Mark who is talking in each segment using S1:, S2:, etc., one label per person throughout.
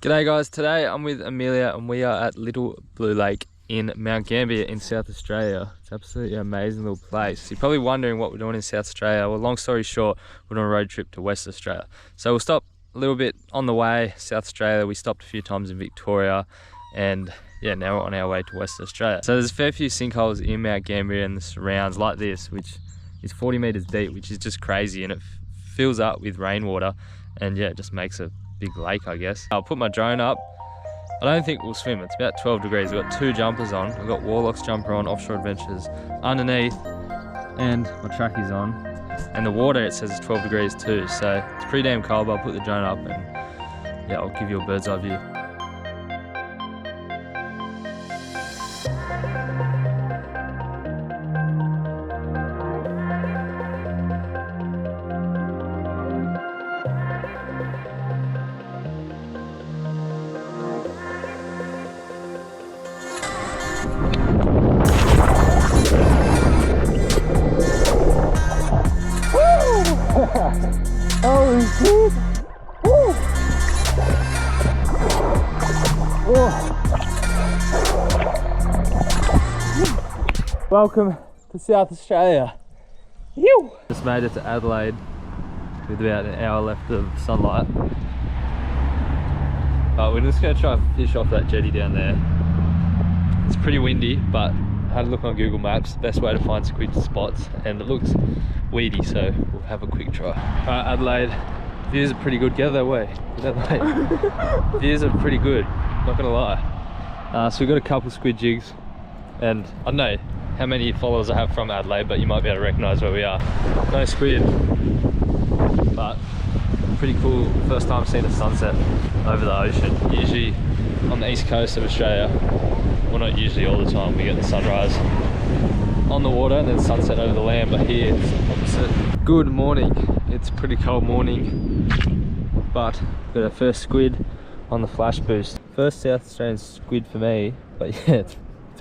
S1: G'day guys, today I'm with Amelia and we are at Little Blue Lake in Mount Gambier in South Australia. It's absolutely an amazing little place. You're probably wondering what we're doing in South Australia. Well, long story short, we're on a road trip to West Australia. So we'll stop a little bit on the way, South Australia. We stopped a few times in Victoria and yeah, now we're on our way to West Australia. So there's a fair few sinkholes in Mount Gambier and the surrounds like this, which is 40 meters deep, which is just crazy, and it fills up with rainwater and yeah, it just makes a big lake, I guess. I'll put my drone up. I don't think we'll swim. It's about 12 degrees. I've got two jumpers on. I've got Warlock's jumper on, Offshore Adventures underneath, and my trackies on. And the water, it says it's 12 degrees too, so it's pretty damn cold, but I'll put the drone up and yeah, I'll give you a bird's eye view.
S2: Holy shit! Woo! Welcome to South Australia. Ew.
S1: Just made it to Adelaide with about an hour left of sunlight. We're just going to try and fish off that jetty down there. It's pretty windy, but I had a look on Google Maps, best way to find squid spots, and it looks weedy, so we'll have a quick try. Alright, Adelaide, views are pretty good. Get out of that way. Get out of the way. Views are pretty good, not gonna lie. So we've got a couple squid jigs, and I don't know how many followers I have from Adelaide, but you might be able to recognise where we are. No squid, but pretty cool. First time seeing a sunset over the ocean. Usually on the east coast of Australia, well, not usually, all the time, we get the sunrise on the water and then sunset over the land, but here it's opposite. Good morning. It's a pretty cold morning, but we've got our first squid on the flash boost. First South Australian squid for me, but yeah, it's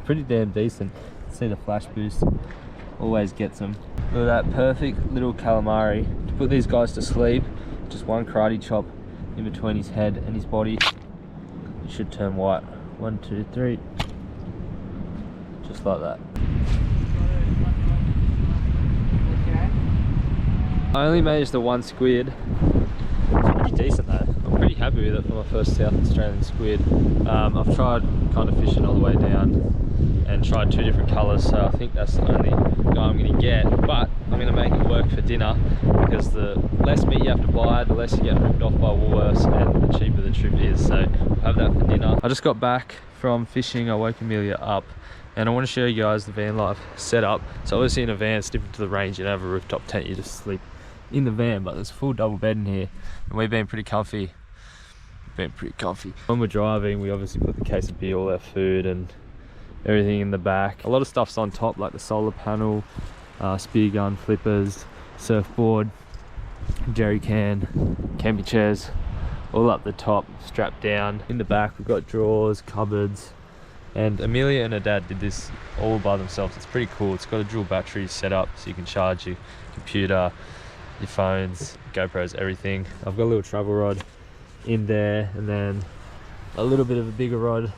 S1: pretty damn decent. See the flash boost, always gets them. Look at that perfect little calamari. To put these guys to sleep, just one karate chop in between his head and his body. It should turn white. 1, 2, 3. Just like that. I only managed the one squid. It's pretty decent though. I'm pretty happy with it for my first South Australian squid. I've tried kind of fishing all the way down and tried two different colours, so I think that's the only guy I'm going to get. But I'm going to make it work for dinner, because the less meat you have to buy, the less you get ripped off by Woolworths, and the cheaper the trip is. So we'll have that for dinner. I just got back from fishing. I woke Amelia up, and I want to show you guys the van life setup. So obviously in a van, it's different to the range. You don't have a rooftop tent, you just sleep in the van, but there's a full double bed in here, and we've been pretty comfy. When we're driving, we obviously put the case of beer, all our food and everything in the back. A lot of stuff's on top, like the solar panel, spear gun, flippers, surfboard, jerry can, camping chairs, all up the top, strapped down. In the back we've got drawers, cupboards, and Amelia and her dad did this all by themselves. It's pretty cool. It's got a dual battery set up so you can charge your computer, your phones, GoPros, everything. I've got a little travel rod in there, and then a little bit of a bigger rod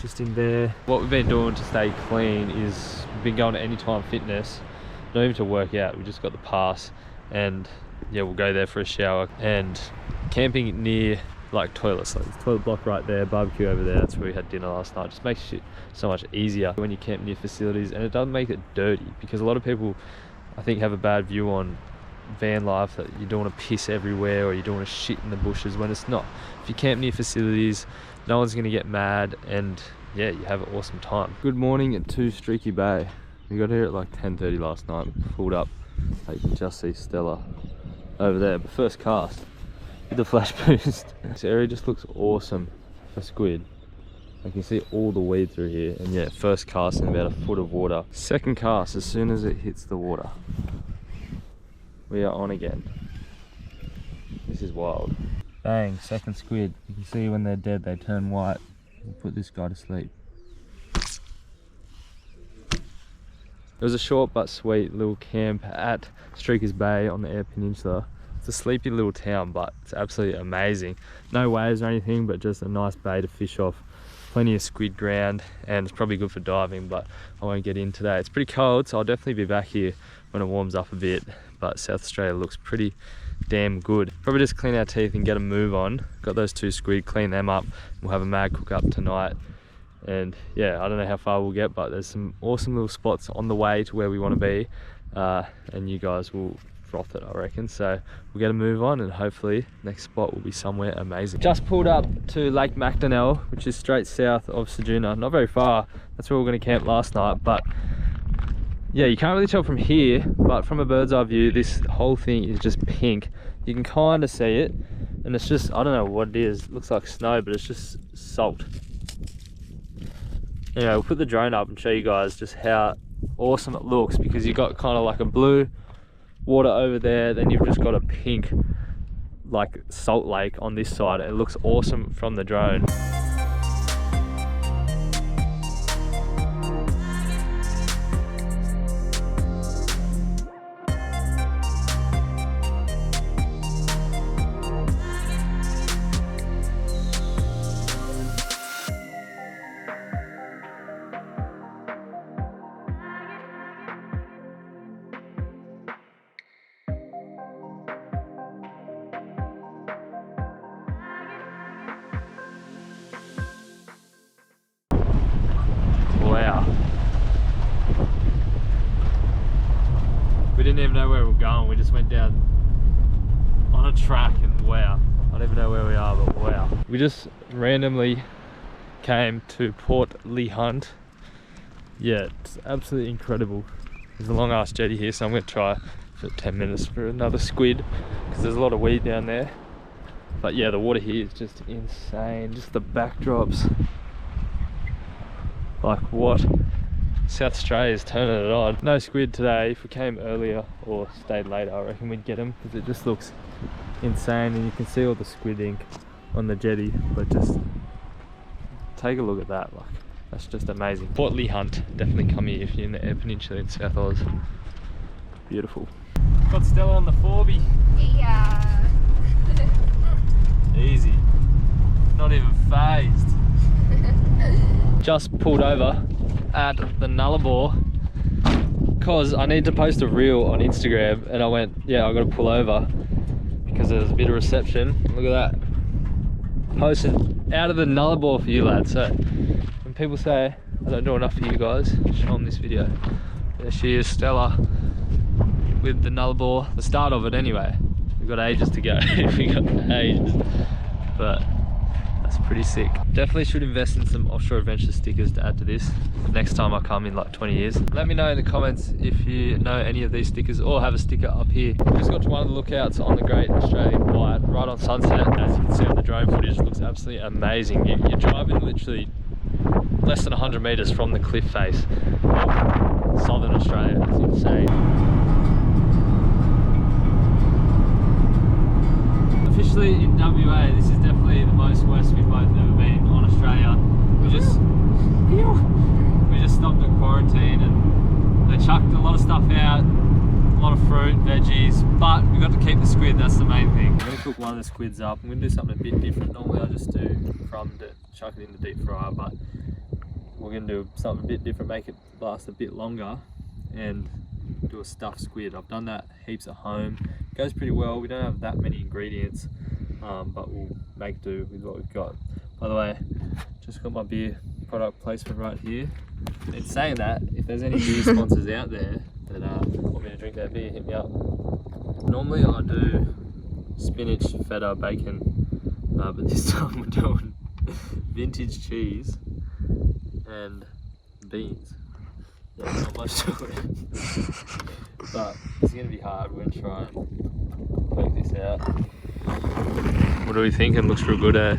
S1: just in there. What we've been doing to stay clean is we've been going to Anytime Fitness, not even to work out. We just got the pass, and yeah, we'll go there for a shower. And camping near like toilets, like the toilet block right there, barbecue over there, that's where we had dinner last night. Just makes it so much easier when you camp near facilities, and it doesn't make it dirty, because a lot of people, I think, have a bad view on van life, that you don't want to piss everywhere or you don't want to shit in the bushes, when it's not. If you camp near facilities, no one's going to get mad, and yeah, you have an awesome time. Good morning at 2 Streaky Bay. We got here at like 10:30 last night, pulled up. You can just see Stella over there, but first cast with the flash boost. This area just looks awesome for squid. I can see all the weed through here, and yeah, first cast in about a foot of water. Second cast, as soon as it hits the water, we are on again. This is wild. Bang, second squid. You can see when they're dead, they turn white. We'll put this guy to sleep. It was a short but sweet little camp at Streakers Bay on the Eyre Peninsula. It's a sleepy little town, but it's absolutely amazing. No waves or anything, but just a nice bay to fish off. Plenty of squid ground, and it's probably good for diving, but I won't get in today. It's pretty cold, so I'll definitely be back here when it warms up a bit, but South Australia looks pretty damn good. Probably just clean our teeth and get a move on. Got those 2 squid, clean them up. We'll have a mad cook up tonight. And yeah, I don't know how far we'll get, but there's some awesome little spots on the way to where we want to be, and you guys will froth it, I reckon. So we'll get a move on, and hopefully next spot will be somewhere amazing. Just pulled up to Lake Macdonnell, which is straight south of Ceduna. Not very far. That's where we were going to camp last night, but yeah, you can't really tell from here, but from a bird's eye view, this whole thing is just pink. You can kind of see it, and it's just, I don't know what it is. It looks like snow, but it's just salt. Anyway, we'll put the drone up and show you guys just how awesome it looks, because you've got kind of like a blue water over there, then you've just got a pink like salt lake on this side. It looks awesome from the drone. Wow. We didn't even know where we were going. We just went down on a track, and wow. I don't even know where we are, but wow. We just randomly came to Port Lee Hunt. Yeah, it's absolutely incredible. There's a long ass jetty here, so I'm going to try for 10 minutes for another squid, because there's a lot of weed down there. But yeah, the water here is just insane. Just the backdrops. Like what? South Australia is turning it on. No squid today. If we came earlier or stayed later, I reckon we'd get them, because it just looks insane, and you can see all the squid ink on the jetty. But just take a look at that. Like, that's just amazing. Port Lee Hunt, definitely come here if you're in the Eyre Peninsula in South Oz. Beautiful. Got Stella on the 4B.
S3: Yeah.
S1: Easy. Not even phased. Just pulled over at the Nullarbor because I need to post a reel on Instagram, and I went, yeah, I got to pull over because there's a bit of reception. Look at that. Posted out of the Nullarbor for you lads. So when people say I don't do enough for you guys, show them this video. There she is, Stella, with the Nullarbor, the start of it anyway. We've got ages to go. We got ages, but that's pretty sick. Definitely should invest in some Offshore Adventure stickers to add to this next time I come in like 20 years. Let me know in the comments if you know any of these stickers or have a sticker up here. We just got to one of the lookouts on the Great Australian Bight right on sunset. As you can see on the drone footage, it looks absolutely amazing. You're driving literally less than 100 meters from the cliff face of Southern Australia. It's insane. Officially in WA, this is definitely the most worst we've both ever been on Australia. We just stopped at quarantine, and they chucked a lot of stuff out, a lot of fruit, veggies, but we got to keep the squid. That's the main thing. I'm going to cook one of the squids up. I'm going to do something a bit different. Normally I just do crumbed it, chuck it in the deep fryer, but we're going to do something a bit different, make it last a bit longer, and do a stuffed squid. I've done that heaps at home. It goes pretty well. We don't have that many ingredients, but we'll make do with what we've got. By the way, just got my beer product placement right here. In saying that, if there's any beer sponsors out there that want me to drink their beer, hit me up. Normally I do spinach, feta, bacon, but this time we're doing vintage cheese and beans. Yeah, not much to it. But it's going to be hard. We're going to try and work this out. What are we thinking? Looks real good, eh?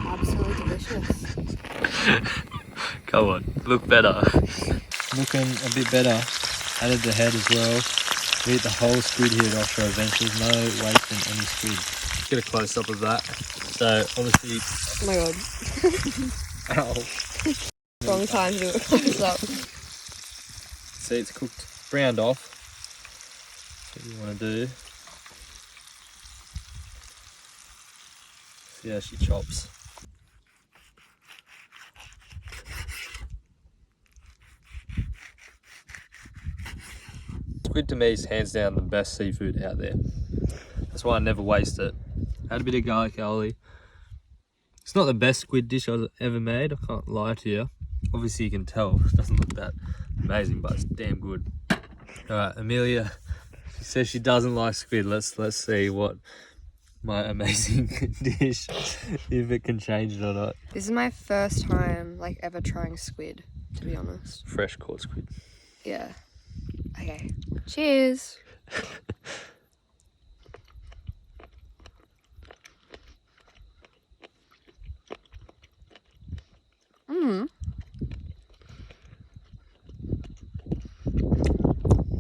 S3: Absolutely delicious.
S1: Come on, look better. Looking a bit better. Added the head as well. We eat the whole squid here at Offshore Adventures. No waste in any squid. Get a close up of that. So obviously.
S3: Oh my god.
S1: Ow.
S3: Wrong time to do it close up.
S1: See, it's cooked, browned off. That's what you want to do. See how she chops. Squid to me is hands down the best seafood out there. That's why I never waste it. Had a bit of garlic aioli. It's not the best squid dish I've ever made, I can't lie to you. Obviously you can tell, it doesn't look that amazing, but it's damn good. Alright, Amelia, she says she doesn't like squid. Let's see what my amazing dish, if it can change it or not.
S3: This is my first time like ever trying squid, to be honest.
S1: Fresh caught squid.
S3: Yeah. Okay. Cheers.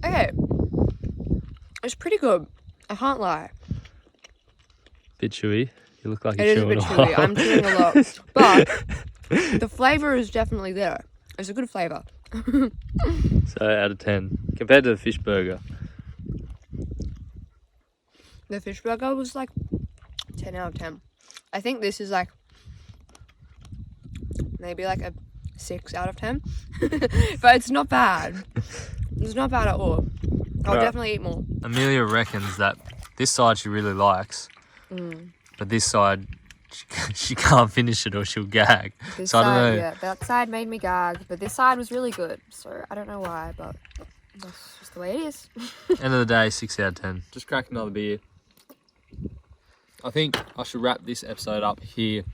S3: Okay. It's pretty good. I can't lie.
S1: Bit chewy. You look like
S3: It
S1: you're
S3: is a
S1: chewing
S3: bit
S1: a
S3: chewy.
S1: lot.
S3: I'm chewing a lot. But the flavour is definitely there. It's a good flavour.
S1: So out of 10 compared to the fish burger.
S3: The fish burger was like 10 out of 10. I think this is like maybe like a 6 out of 10. But it's not bad. It's not bad at all. I'll
S1: Right.
S3: definitely eat more.
S1: Amelia reckons that this side she really likes, but this side she can't finish it or she'll gag.
S3: This
S1: So I
S3: side,
S1: don't know.
S3: yeah, that side made me gag, but this side was really good. So I don't know why, but that's just the way it is.
S1: End of the day, 6 out of 10. Just crack another beer. I think I should wrap this episode up here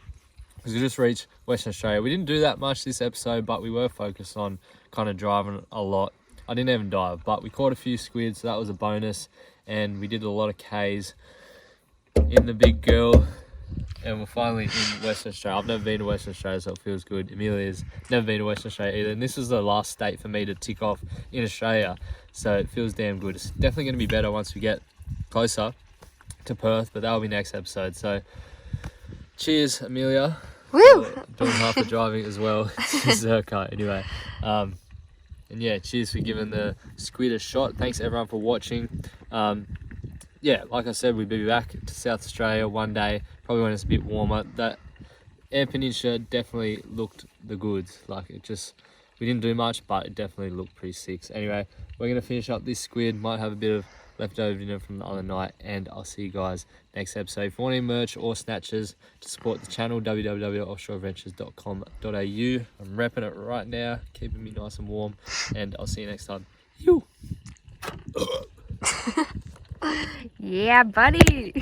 S1: because we just reached Western Australia. We didn't do that much this episode, but we were focused on kind of driving a lot. I didn't even dive, but we caught a few squid, so that was a bonus. And we did a lot of Ks in the big girl. And we're finally in Western Australia. I've never been to Western Australia, so it feels good. Amelia's never been to Western Australia either. And this is the last state for me to tick off in Australia. So it feels damn good. It's definitely going to be better once we get closer to Perth, but that'll be next episode. So cheers, Amelia.
S3: Woo!
S1: For doing half the driving as well. This is her car anyway. And yeah, cheers for giving the squid a shot. Thanks everyone for watching. Yeah, like I said, we'll be back to South Australia one day, probably when it's a bit warmer. That Eyre Peninsula definitely looked the goods. Like it just, we didn't do much, but it definitely looked pretty sick. So anyway, we're going to finish up this squid. Might have a bit of leftover dinner from the other night, and I'll see you guys next episode. If you want any merch or snatches to support the channel, www.offshoreadventures.com.au. I'm repping it right now, keeping me nice and warm, and I'll see you next time. You.
S3: Yeah, buddy.